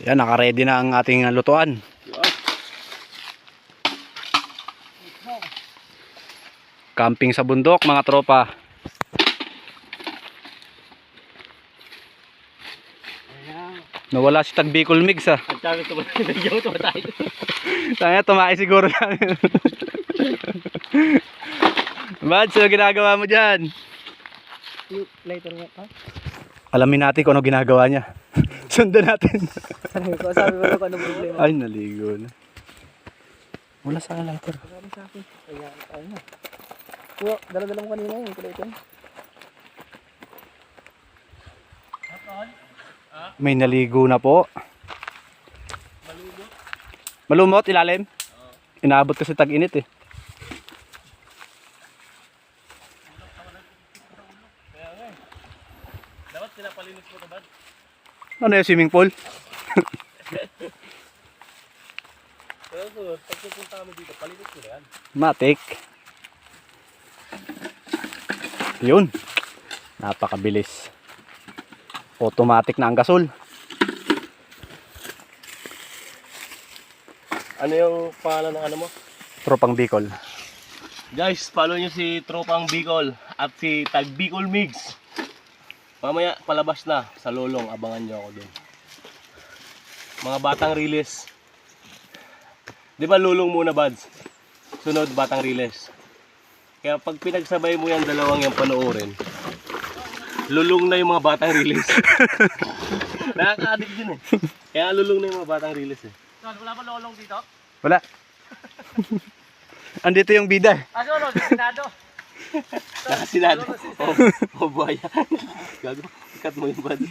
Yan, naka-ready na ang ating lutuan. Camping sa bundok, mga tropa. Nawala si Tag Bicol Mix, ah. Ang sabi ko ba, nagyaw ito tayo. Tanga, tumae siguro lang. Mads, ano ginagawa mo dyan? Later nga pa. Alamin natin kung ano ginagawa niya. Sundan natin. Sabi mo kung ano problema. Ay, naligo na. Wala sa lighter. Sabi sa akin. Kaya, tayo na. Kuya, dala-dala mo kanina yung kulay ito. May naligo na po. Malumot, ilalim? Inaabot kasi tag-init eh. Dapat sila palinis mo ito ba? Ano yung swimming pool? Pero so, pag pupunta kami dito, palinis mo na yan. Matik. Yun. Napakabilis. Automatic na ang gasol. Ano yung pangalan ng ano mo? Tropang Bicol. Guys, follow nyo si Tropang Bicol at si Tag Bicol Mix. Mamaya palabas na sa Lolong, abangan nyo ako doon. Mga batang release. Di ba Lolong muna, Bads? Sunod batang release. Kaya pag pinagsabay mo yung dalawang yung panoorin, lulong na yung mga batang release. Nakaka-addict din eh. Kaya lulong na yung mga batang release eh. Wala ba Lolong dito? Wala. Andito yung bida. Lolong, sinado. Nakasinado. Oh, buhaya. Gago, ikat mo yung bad.